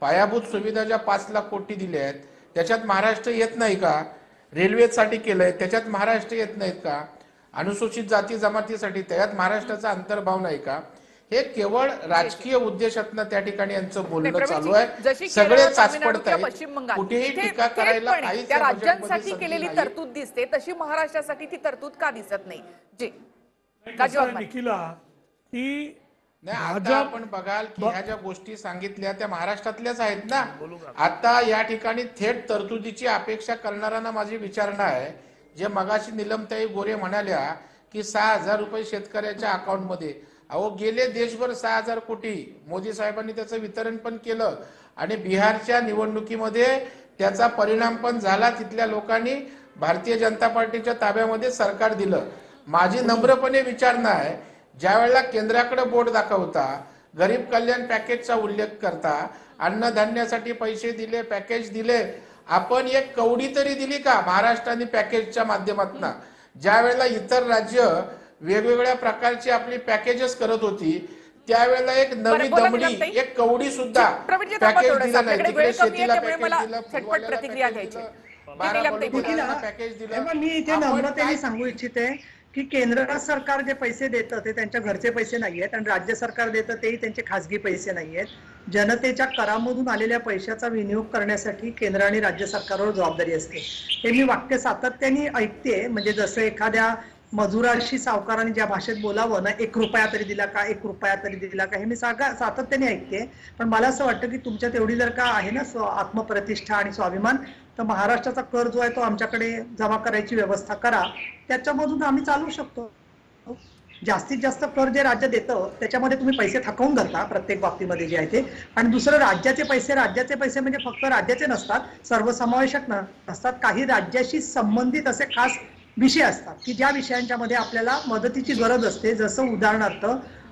पायाभूत सुविधा ज्या 5 लाख कोटी दिल्या आहेत त्याच्यात महाराष्ट्र येत नाही का? रेल्वेसाठी केलंय त्याच्यात महाराष्ट्र येत नाहीत का? अनुसूचित जाती जमातीसाठी त्याच्यात महाराष्ट्राचा अंतर्भाव नाही का? हे केवळ राजकीय उद्देशातनं त्या ठिकाणी यांचं बोलणं चालू आहे. सगळे चाचपडत आहेत. कुठेही टीका करायला काहीच त्या राज्यांसाठी केलेली तरतूद दिसते, तशी महाराष्ट्रासाठी ती तरतूद का दिसत नाही? जी निखिला, की नाही, आता आपण बघाल की ह्या ज्या गोष्टी सांगितल्या त्या महाराष्ट्रातल्याच आहेत ना. आता या ठिकाणी थेट तरतुदीची अपेक्षा करणाऱ्यांना माझी विचारणा आहे. जे मगाशी निलमताई गोरे म्हणाल्या की 6,000 रुपये शेतकऱ्याच्या अकाउंटमध्ये, अहो गेले देशभर 6,000 कोटी मोदी साहेबांनी त्याचं वितरण पण केलं आणि बिहारच्या निवडणुकीमध्ये त्याचा परिणाम पण झाला. तिथल्या लोकांनी भारतीय जनता पार्टीच्या ताब्यामध्ये सरकार दिलं. माझी नम्रपणे विचारणा आहे, ज्या वेळेला केंद्राकडे बोट दाखवता, गरीब कल्याण पॅकेजचा उल्लेख करता, अन्नधान्यासाठी पैसे दिले, पॅकेज दिले, आपण एक कवडी तरी दिली का महाराष्ट्राने पॅकेजच्या माध्यमातून? ज्या वेळेला इतर राज्य वेगवेगळ्या प्रकारची आपली पॅकेजेस करत होती त्यावेळेला एक नवी दमडी, एक कवडी सुद्धा पॅकेज दिलं नाही. तिकडे शेतीला पॅकेज दिलं, फुलवाल्याला पॅकेज दिलं, बारामतीला पॅकेज दिलं. मी इथे नम्रतेने सांगू इच्छिते की केंद्र सरकार जे पैसे देतं ते त्यांच्या घरचे पैसे नाहीयेत आणि राज्य सरकार देतं तेही त्यांचे खासगी पैसे नाहीयेत. जनतेच्या करामधून आलेल्या पैशाचा विनियोग करण्यासाठी केंद्र आणि राज्य सरकारवर जबाबदारी असते. हे मी वाक्य सातत्याने ऐकते. म्हणजे जसं एखाद्या मजुराशी सावकाराने ज्या भाषेत बोलावं ना, 1 रुपया तरी दिला का, 1 रुपया तरी दिला का, हे मी सातत्याने ऐकते. पण मला असं वाटतं की तुमच्यात एवढी जर का आहे ना आत्मप्रतिष्ठा आणि स्वाभिमान, तर महाराष्ट्राचा कर जो आहे तो आमच्याकडे जमा करायची व्यवस्था करा. त्याच्यामधून आम्ही चालू शकतो. जास्तीत जास्त कर जे राज्य देतं त्याच्यामध्ये तुम्ही पैसे थकवून धरता प्रत्येक बाबतीमध्ये जे आहे ते. आणि दुसरं, राज्याचे पैसे म्हणजे फक्त राज्याचे नसतात, सर्वसमावेशक नसतात. काही राज्याशी संबंधित असे खास विषय असतात की ज्या विषयांच्या मध्ये आपल्याला मदतीची गरज असते. जसं उदाहरणार्थ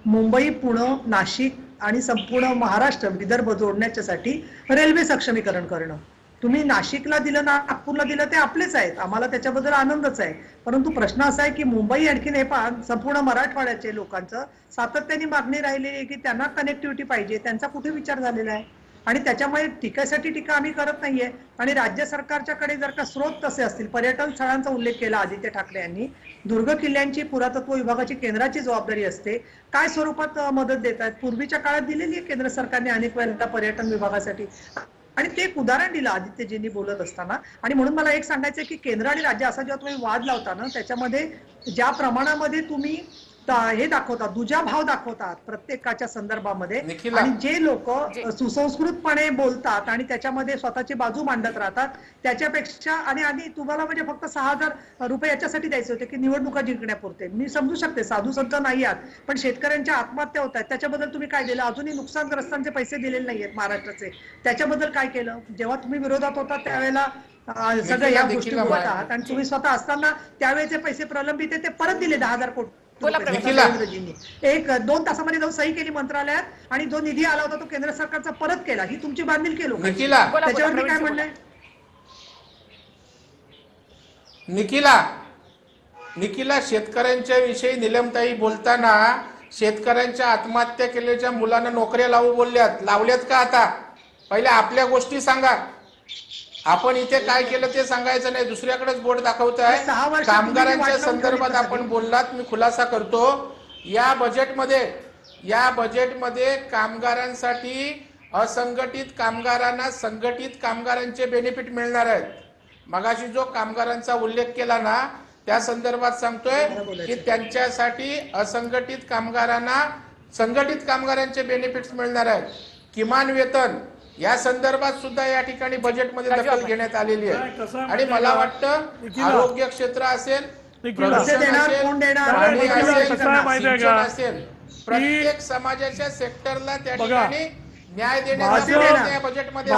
मुंबई, पुणे, नाशिक आणि संपूर्ण महाराष्ट्र, विदर्भ जोडण्याच्यासाठी रेल्वे सक्षमीकरण करणं. तुम्ही नाशिकला दिलं, नागपूरला दिलं, ते आपलेच आहेत, आम्हाला त्याच्याबद्दल आनंदच आहे. परंतु प्रश्न असा आहे की मुंबई आणखीन हे संपूर्ण मराठवाड्याचे लोकांचं सातत्याने मागणी राहिलेली आहे की त्यांना कनेक्टिव्हिटी पाहिजे. त्यांचा कुठे विचार झालेला आहे? आणि त्याच्यामुळे टीकेसाठी टीका आम्ही करत नाहीये. आणि राज्य सरकारच्याकडे जर का स्रोत तसे असतील, पर्यटन स्थळांचा उल्लेख केला आदित्य ठाकरे यांनी, दुर्ग किल्ल्यांची पुरातत्व विभागाची केंद्राची जबाबदारी असते, काय स्वरूपात मदत देत आहेत, पूर्वीच्या काळात दिलेली आहे केंद्र सरकारने अनेक वेळेला पर्यटन विभागासाठी, आणि ते एक उदाहरण दिलं आदित्यजींनी बोलत असताना. आणि म्हणून मला एक सांगायचं की केंद्र आणि राज्य असा जेव्हा तुम्ही वाद लावता ना, त्याच्यामध्ये ज्या प्रमाणामध्ये तुम्ही हे दाखवतात, दुजाभाव दाखवतात प्रत्येकाच्या संदर्भामध्ये, आणि जे लोक सुसंस्कृतपणे बोलतात आणि त्याच्यामध्ये स्वतःची बाजू मांडत राहतात, त्याच्यापेक्षा आणि तुम्हाला म्हणजे फक्त 6,000 रुपये याच्यासाठी द्यायचे होते की निवडणुका जिंकण्यापुरते. मी समजू शकते साधू संत नाही आहात, पण शेतकऱ्यांच्या आत्महत्या होत आहेत त्याच्याबद्दल तुम्ही काय दिलं? अजूनही नुकसानग्रस्तांचे पैसे दिलेले नाहीयेत महाराष्ट्राचे, त्याच्याबद्दल काय केलं? जेव्हा तुम्ही विरोधात होता त्यावेळेला सगळ्या या गोष्टी बोलत आहात, आणि तुम्ही स्वतः असताना त्यावेळेचे पैसे प्रलंबित ते परत दिले 10,000 कोटी. 1-2 तासामध्ये जाऊन सही केली मंत्रालयात, आणि जो निधी आला होता तो केंद्र सरकारचा परत केला. ही तुमची बांधिलकी केली. त्याच्यावर मी काय म्हणणं आहे? निखिला, शेतकऱ्यांच्या विषयी निलमताई बोलताना शेतकऱ्यांच्या आत्महत्या केलेल्या मुलांना नोकऱ्या लावू बोलल्यात, लावल्यात का? आता पहिले आपल्या गोष्टी सांगा. आपण इथे काय केलं ते सांगायचं नाही, दुसऱ्याकडेच बोट दाखवताय. कामगारांच्या संदर्भात आपण बोललात, मी खुलासा करतो. या बजेटमध्ये कामगारांसाठी असंघटित कामगारांना संघटित कामगारांचे बेनिफिट मिळणार आहेत. मगाशी जो कामगारांचा उल्लेख केला ना, त्या संदर्भात सांगतोय की त्यांच्यासाठी असंघटित कामगारांना संघटित कामगारांचे बेनिफिट्स मिळणार आहेत. किमान वेतन या संदर्भात सुद्धा या ठिकाणी बजेटमध्ये दखल घेण्यात आलेली आहे. आणि मला वाटतं आरोग्य क्षेत्र असेल, प्रदूषण असेल, प्रत्येक समाजाच्या सेक्टरला त्या ठिकाणी न्याय देण्याचा या बजेटमध्ये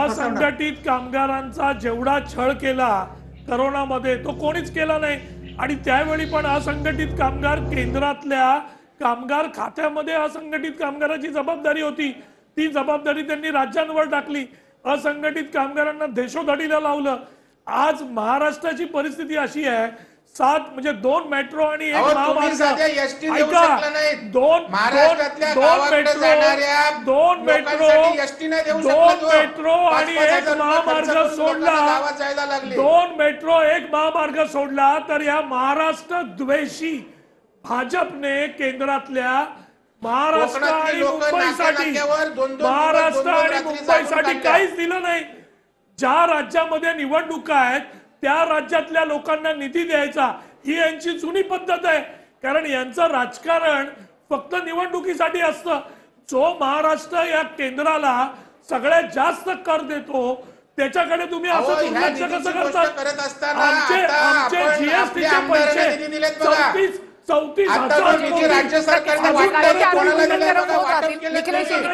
असंघटित कामगारांचा जेवढा छळ केला करोनामध्ये तो कोणीच केला नाही. आणि त्यावेळी पण असंघटित कामगार केंद्रातल्या कामगार खात्यामध्ये असंघटित कामगाराची जबाबदारी होती. ती जबाबदारी त्यांनी राज्यांवर टाकली, असंघटित कामगारांना देशोधडीला लावलं. आज महाराष्ट्राची परिस्थिती अशी आहे, 2 मेट्रो आणि 1 महामार्ग, ऐका, 2 मेट्रो आणि 1 महामार्ग सोडला, 2 मेट्रो 1 महामार्ग सोडला तर या महाराष्ट्र द्वेषी भाजपने केंद्रातल्या महाराष्ट्र आणि मुंबईसाठी काहीच दिलं नाही. ज्या राज्यामध्ये निवडणुका आहेत त्या राज्यातल्या लोकांना निधी द्यायचा ही यांची जुनी पद्धत आहे, कारण यांचं राजकारण फक्त निवडणुकीसाठी असतं. जो महाराष्ट्र या केंद्राला सगळ्यात जास्त कर देतो त्याच्याकडे तुम्ही असं दुर्लक्ष कसं करतात? आमचे जीएसटीचे पैसे 34,000 राज्य सरकारने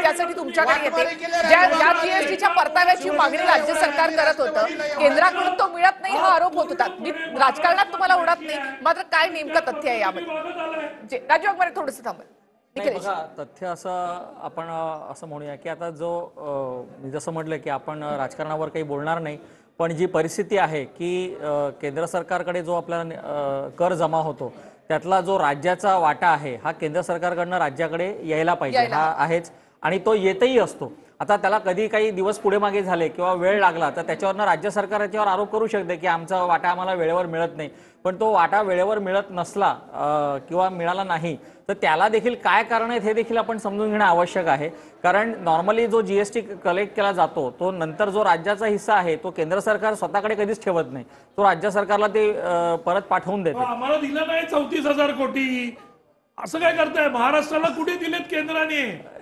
त्यासाठी तुमच्याकडे येते. ज्या जीएसटीच्या परताव्याची मागणी राज्य सरकार करत होतं, केंद्राकडून तो मिळत नाही हा आरोप होत होता. राजकारणात तुम्हाला उडत नाही, मात्र काय नेमकं तथ्य आहे यामध्ये? राजू वाघमारे थोडंसं थांबा. बघा, तथ्य असं आपण असं म्हणूया की आता जो मी जसं म्हटलं की आपण राजकारणावर काही बोलणार नाही, पण जी परिस्थिती आहे की केंद्र सरकारकडे जो आपला कर जमा होतो त्यातला जो राज्याचा वाटा आहे हा केंद्र सरकारकडनं राज्याकडे यायला पाहिजे, हा आहेच आणि तो येतही असतो. आता त्याला कधी काही दिवस पुढे मागे झाले किंवा वेळ लागला तर त्याच्यावरनं राज्य सरकार याच्यावर आरोप करू शकते की आमचा वाटा आम्हाला वेळेवर मिळत नाही. पण तो वाटा वेळेवर मिळत नसला किंवा मिळाला नाही तर त्याला देखील काय कारण आहेत हे देखील आपण समजून घेणं आवश्यक आहे. कारण नॉर्मली जो जीएसटी कलेक्ट केला जातो तो नंतर जो राज्याचा हिस्सा आहे तो केंद्र सरकार स्वतःकडे कधीच ठेवत नाही, तो राज्य सरकारला ते परत पाठवून देते. आम्हाला दिलं नाही 34,000 कोटी, असं काय करताय? महाराष्ट्राला कुठे दिलेत केंद्राने?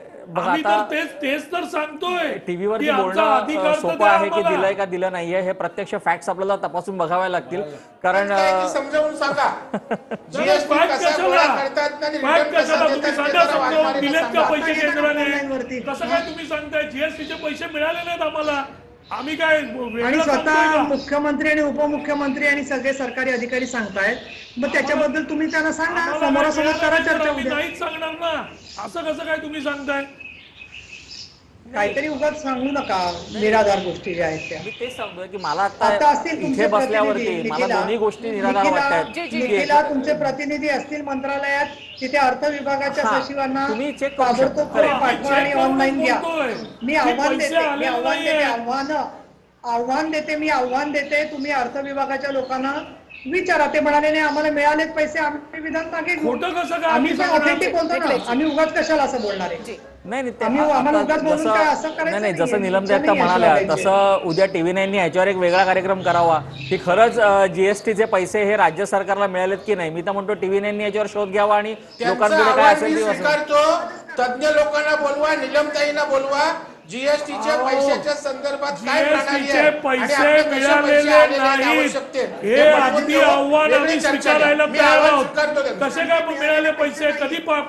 तेच तर सांगतोय. टीव्हीवरती बोलणं सोपं आहे की दिलंय का दिलं नाहीये, हे प्रत्यक्ष फॅक्ट्स आपल्याला तपासून बघावे लागतील. कारण समजावून सांगा दिलेत का पैसे केंद्राने? कसं काय तुम्ही सांगताय जीएसटीचे पैसे मिळाले नाहीत आम्हाला? आम्ही काय आणि स्वतः मुख्यमंत्री आणि उपमुख्यमंत्री आणि सगळे सरकारी अधिकारी सांगतायत, मग त्याच्याबद्दल तुम्ही त्यांना सांगा, समोरासमोर करा चर्चा. नाहीच सांगणार ना, असं कसं काय तुम्ही सांगताय? काहीतरी उगाच सांगू नका निराधार गोष्टी ज्या आहेत त्या. मी तेच सांगतोय की मला आता आता असतील इथे तुमचे बसल्यावरती प्रतिनिधी, मला निखिला, दोन्ही गोष्टी निराधार निखिला, वाटतात. निखिला, तुमचे प्रतिनिधी असतील मंत्रालयात, तिथे अर्थ विभागाच्या हा, सचिवांना तुम्ही check करू शकता. ताबडतोब खरं. पाठवा आणि ऑनलाईन घ्या. मी आव्हान पैसे देते, आलेले नाहीये. मी आव्हान देते तुम्ही अर्थ विभागाच्या लोकांना विचारा. ते म्हणाले नाही आम्हाला मिळालेत पैसे, आम्ही विधान मागे घेऊ. खोटं कसं काय आम्ही पण सांगणार? ऑथेंटिक बोलतो ना, आम्ही उगाच कशाला असं बोलणार आहे. नाही नाही, ते आम्ही- आम्हाला आता उगाच बोलून काय असं जसं करायचं नाही नाही, जसं नाहीये. नीलमताई इच्छा आता नाही म्हणाल्या अशी वागायची. तसं उद्या TV9 नी ह्याच्यावर एक वेगळा कार्यक्रम करावा की खरंच GSTचे पैसे हे राज्य सरकारला मिळालेत की नाही. मी तर म्हणतो TV9 नी याच्यावर शोध घ्यावा आणि त्यांचं लोकांकडे काय आव्हान असेल मी ते वस्तू- स्वीकारतो. तज्ञ लोकांना बोलवा, नीलमताईंना बोलवा. जीएसटीच्या पैशाच्या संदर्भात काय प्रणाली जीएसटीचे आहे आणि पैसे आपले कसे मिळालेले पैसे आलेले आहेत नाहीत आवश्यकते. हे ते पटवून अगदी देऊ. आव्हान वेगळी आम्ही चर्चा स्वीकारायला नाही. मी तयार आव्हान आहोत. स्वीकारतो त्यांचं. कसे काय मिळाले पैसे,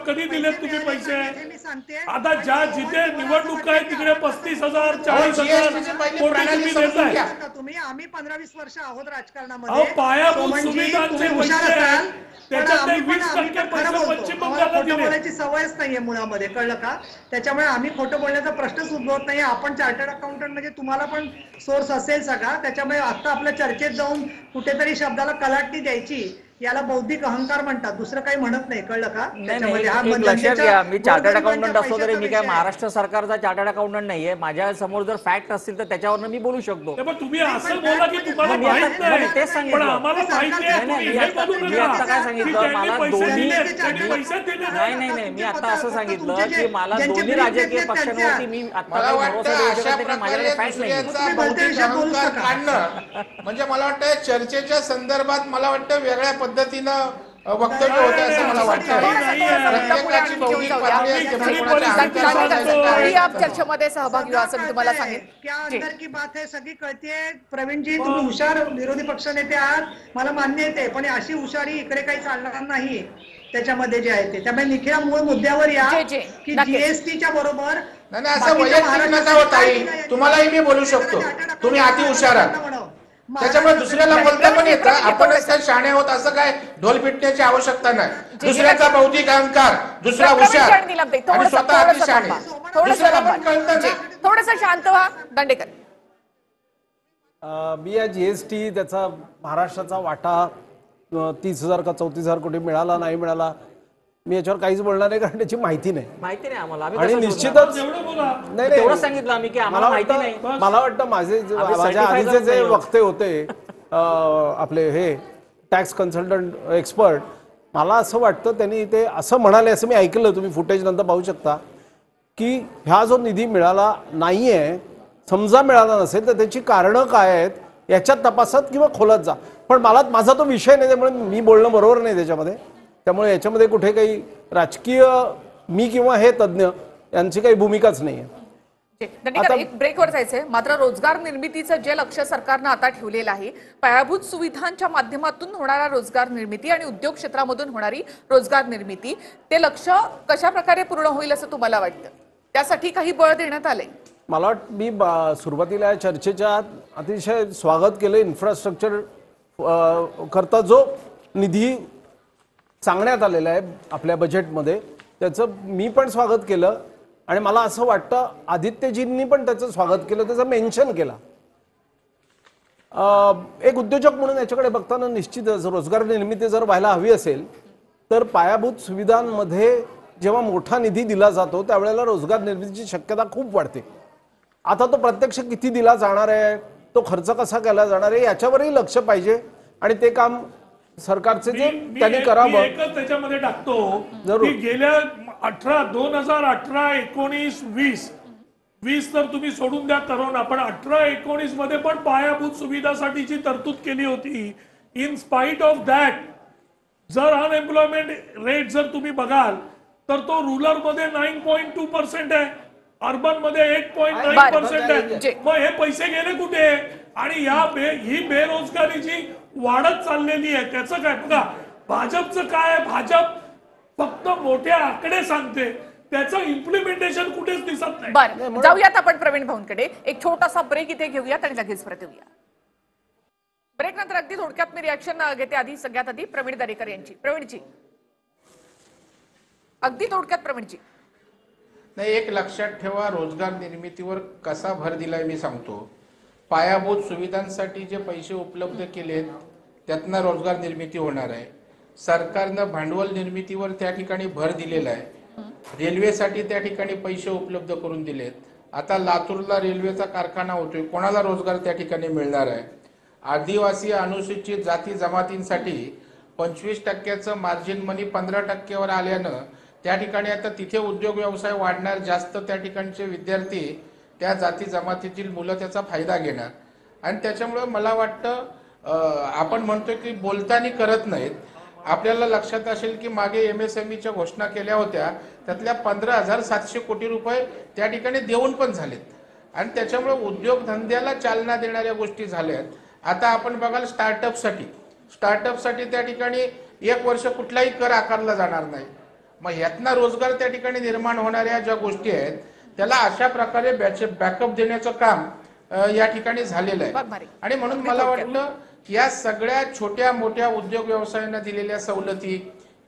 कधी दिलेत तुम्ही पैसे? मी सांगते, आता ज्या जिथे निवडणूक आहे तिकडे 35,000 40,000 GST ची पहिली कोटी प्रणाली तुम्ही समजून देताय. घ्या. तुम्ही आम्ही 15-20 वर्ष आहोत अहो, राजकारणामध्ये. पायाभूत सोमनजी, सुविधांचे तुम्ही हुशार पैसे आहेत. असाल, पण त्याच्यातले आम्ही पण- 20% आम्ही पण खरं पैसे बोलतो. पश्चिम आम्हाला बंगालला खोटं दिले. बोलायची सवयच नाहीये मुळामध्ये, कळलं का? त्याच्यामुळे आम्ही खोटं बोलण्याचा प्रश्नच उद्भवत नाही. आपण चार्टर्ड अकाउंटंट म्हणजे तुम्हाला पण सोर्स असेल सगळा. त्याच्यामुळे आता आपल्या चर्चेत जाऊन कुठेतरी शब्दाला कलाटणी द्यायची, याला बौद्धिक अहंकार म्हणतात. दुसरं काही म्हणत नाही, कळलं का? नाही त्याच्यामध्ये हा नाही, एक लक्षात जनतेच्या घ्या, मी चार्टर्ड गोरगरिबांच्या अकाउंटंट असतो तरी मी पैशाचा काय विषय आहे. महाराष्ट्र सरकारचा चार्टर्ड अकाउंटंट नाहीये. माझ्या समोर जर फॅक्ट असतील तर त्याच्यावरनं मी बोलू शकतो. ते पण तुम्ही असं बोला की तुम्हाला मी आता- माहित नाही, नाही, तेच पण सांगितलं. आम्हाला माहिती नाही, आहे. नाही, तुम्ही मी हे आता- बोलू मी नका आता काय की सांगितलं, त्यांनी मला पैसे दोन्ही- दिलेत, त्यांनी पैसे दिले नाही नाही नाही, मी आता असं सांगितलं तुमचे जे- की मला ज्यांचे दोन्ही brief राजकीय घेतलेत पक्षांवरती मी आता मला काही वाटतं भरोसा देऊ अशा शकत नाही, प्रकारे माझ्याकडे फॅक्ट नाही. दुसऱ्याचा तुम्ही बोलते बौद्धिक विषय बोलूच अहंकार नका. काढणं म्हणजे मला वाटतं चर्चेच्या संदर्भात मला वाटतं वेगळ्या पद्धतीनं वक्तव्य होते असं मला वाटतं. प्रत्येकाची बौद्धिक पातळी असते, पण कोणाच्या अहंकारावर जायचं काय तोही आप नाही. चर्चेमध्ये सहभागी व्हा असं मी तुम्हाला सांगेन. क्या अंदर की बात है सगळी कळते. प्रवीणजी तुम्ही हुशार विरोधी पक्षनेते आहात, मला मान्य येते, पण अशी हुशारी इकडे काही चालणार नाही त्याच्यामध्ये जे आहे ते. त्यामुळे निखिला मूळ मुद्द्यावर या जे, की नक्कीच. जीएसटीच्या बरोबर नाही असं बाकीच्या वैयक्तिक महाराष्ट्रात नका होत काही आई. नाही. तुम्हालाही मी बोलू शकतो. तुम्ही अति हुशार आहात. त्याच्यामुळे दुसऱ्याला बोलता पण येतं. आपणच काय शाणे होत असं काय ढोल पिटण्याची आवश्यकता नाही. दुसऱ्याचा बौद्धिक अहंकार, दुसरा हुशार आणि स्वतः अति शाणे. दुसऱ्याला पण कळतं ना. थोडस शांत व्हा दांडेकर. मी या GST त्याचा महाराष्ट्राचा वाटा 30,000 का 34,000 कोटी मिळाला नाही मिळाला मी याच्यावर काहीच बोलणार नाही, कारण त्याची माहिती नाही. माहिती नाही आम्हाला. आम्ही आणि कसं निश्चितच एवढं बोला. नाही तेवढंच नाही, सांगितलं आम्ही की मला आम्हाला माहिती नाही. वाटतं मला वाटतं माझे आम्ही माझ्या certified आधीचे जे नाही आहोत. वक्ते होते आपले हे टॅक्स कन्सल्टंट एक्सपर्ट, मला असं वाटतं त्यांनी ते असं म्हणाले, असं मी ऐकलं, तुम्ही फुटेज नंतर पाहू शकता, की ह्या जो निधी मिळाला नाहीये, समजा मिळाला नसेल तर त्याची कारणं काय आहेत याच्यात तपासात किंवा खोलात जा. पण मला माझा तो विषय नाही, त्यामुळे मी बोलणं बरोबर नाही त्याच्यामध्ये. त्यामुळे याच्यामध्ये कुठे काही राजकीय मी किंवा हे तज्ज्ञ यांची काही भूमिकाच नाही आहे. दंडेकर, एक ब्रेकवर जायचंय. मात्र रोजगार निर्मितीचं जे लक्ष सरकारनं आता ठेवलेलं आहे, पायाभूत सुविधांच्या माध्यमातून होणारा रोजगार निर्मिती आणि उद्योग क्षेत्रामधून होणारी रोजगार निर्मिती, ते लक्ष कशा प्रकारे पूर्ण होईल असं तुम्हाला वाटतं? त्यासाठी काही बळ देण्यात आलंय? मला वाटतं मी सुरुवातीला या चर्चेच्या अतिशय स्वागत केलं. इन्फ्रास्ट्रक्चर करता जो निधी सांगण्यात आलेला आहे आपल्या बजेटमध्ये, त्याचं मी पण स्वागत केलं. आणि मला असं वाटतं आदित्यजींनी पण त्याचं स्वागत केलं, त्याचं मेन्शन केलं. एक उद्योजक म्हणून याच्याकडे बघताना निश्चितच रोजगार निर्मिती जर व्हायला हवी असेल तर पायाभूत सुविधांमध्ये जेव्हा मोठा निधी दिला जातो त्यावेळेला रोजगार निर्मितीची शक्यता खूप वाढते. आता तो प्रत्यक्ष किती दिला जाणार आहे, तो खर्च कसा केला जाणार आहे, याच्यावरही लक्ष पाहिजे. आणि ते काम सरकारचे जे त्यांनी करावं. एकच त्याच्यामध्ये टाकतो जरूर. की गेल्या 2018, 19, 20 तर तुम्ही सोडून द्या करोना, पण 18-19 मध्ये पण पायाभूत सुविधासाठीची तरतूद केली होती. इन स्पाइट ऑफ दॅट जर अनएम्प्लॉयमेंट रेट जर तुम्ही बघाल तर तो रुरल मध्ये 9.2% आहे, अर्बन मध्ये 8.9% आहे. मग हे पैसे गेले कुठे? आणि ही बेरोजगारी जी वाढत चाललेली आहे त्याचं काय? बघा भाजपचं काय, भाजप फक्त मोठे आकडे सांगते, त्याचं इम्प्लिमेंटेशन कुठेच दिसत नाही. बरं, जाऊयात आपण प्रवीण भाऊंकडे. एक छोटासा ब्रेक इथे घेऊयात आणि लगेच परत येऊया. ब्रेक नंतर अगदी थोडक्यात मी रिॲक्शन घेते. आधी सगळ्यात आधी प्रवीण दरेकर यांची. प्रवीणजी, अगदी थोडक्यात प्रवीणजी. नाही, एक लक्षात ठेवा, रोजगार निर्मितीवर कसा भर दिलाय मी सांगतो. पायाभूत सुविधांसाठी जे पैसे उपलब्ध केलेत त्यातनं रोजगार निर्मिती होणार आहे. सरकारनं भांडवल निर्मितीवर त्या ठिकाणी भर दिलेला आहे. रेल्वेसाठी त्या ठिकाणी पैसे उपलब्ध करून दिलेत. आता लातूरला रेल्वेचा कारखाना होतोय, कोणाला रोजगार त्या ठिकाणी मिळणार आहे. आदिवासी अनुसूचित जाती जमातींसाठी 25% मार्जिन मनी 15%वर आल्यानं त्या ठिकाणी आता तिथे उद्योग व्यवसाय वाढणार, जास्त त्या ठिकाणचे विद्यार्थी त्या जाती जमातीतील मुलं त्याचा फायदा घेणार. आणि त्याच्यामुळे मला वाटतं आपण म्हणतोय की बोलताना करत नाहीत. आपल्याला लक्षात असेल की मागे MSMEच्या घोषणा केल्या होत्या, त्यातल्या 15,700 कोटी रुपये त्या ठिकाणी देऊन पण झालेत. आणि त्याच्यामुळे उद्योगधंद्याला चालना देणाऱ्या गोष्टी झाल्यात. आता आपण बघाल स्टार्टअपसाठी त्या ठिकाणी 1 वर्ष कुठलाही कर आकारला जाणार नाही. मग यातनं रोजगार त्या ठिकाणी निर्माण होणाऱ्या ज्या गोष्टी आहेत त्याला अशा प्रकारे बॅकअप देण्याचं काम या ठिकाणी झालेलं आहे. आणि म्हणून मला वाटलं या सगळ्या छोट्या मोठ्या उद्योग व्यवसायांना दिलेल्या सवलती,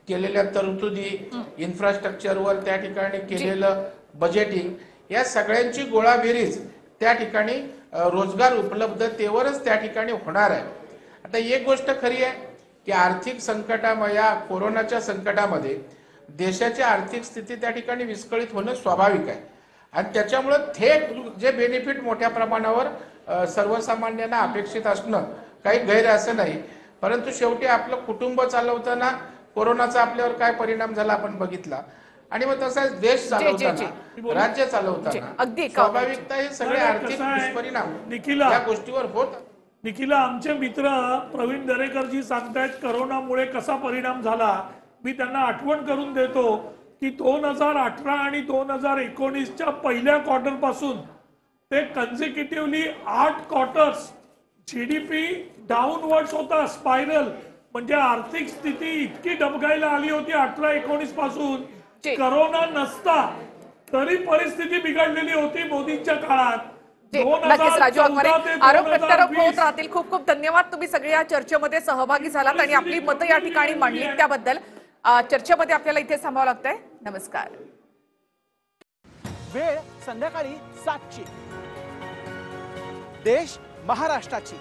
केलेल्या तरतुदी, इन्फ्रास्ट्रक्चरवर त्या ठिकाणी केलेलं बजेटिंग, या सगळ्यांची गोळाबेरीज त्या ठिकाणी रोजगार उपलब्धतेवरच त्या ठिकाणी होणार आहे. आता एक गोष्ट खरी आहे की आर्थिक संकटामध्ये, या कोरोनाच्या संकटामध्ये देशाची आर्थिक स्थिती त्या ठिकाणी विस्कळीत होणं स्वाभाविक आहे. आणि त्याच्यामुळे थेट जे बेनिफिट मोठ्या प्रमाणावर सर्वसामान्यांना अपेक्षित असणं काही गैर असं नाही. परंतु शेवटी आपलं कुटुंब चालवताना कोरोनाचा आपल्यावर काय परिणाम झाला आपण बघितला. आणि मग तसाच देश चालवताना, राज्य चालवताना स्वाभाविकता हे सगळे आर्थिक दुष्परिणाम या गोष्टीवर होत. निखिला, आमचे मित्र प्रवीण दरेकरजी सांगतायत करोनामुळे कसा परिणाम झाला. मी त्यांना आठवण करून देतो की 2018 आणि 2019च्या पहिल्या क्वार्टर पासून ते कन्झिक्युटिव्हली 8 क्वार्टर्स GDP डाऊनवर्ड्स होता, स्पायरल. म्हणजे आर्थिक स्थिती इतकी डबघाईला आली होती 18-19 पासून. करोना नसता तरी परिस्थिती बिघडलेली होती मोदींच्या काळात. नक्कीच राजू वाघमारे, आरोप प्रत्यारोप होत राहतील. खूप खूप धन्यवाद, तुम्ही सगळे या चर्चेमध्ये सहभागी झालात आणि आपली मतं या ठिकाणी मांडलीत त्याबद्दल. चर्चेमध्ये आपल्याला इथे थांबावं लागतंय. नमस्कार. वेळ संध्याकाळी 7ची. देश महाराष्ट्राची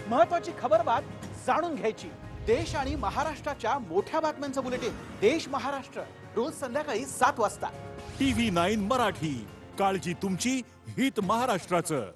महत्वाची खबरबात जाणून घ्यायची. देश आणि महाराष्ट्राच्या मोठ्या बातम्यांचं बुलेटिन देश महाराष्ट्र रोज संध्याकाळी 7 वाजता. TV9 मराठी, काळजी तुमची, हित महाराष्ट्राचं.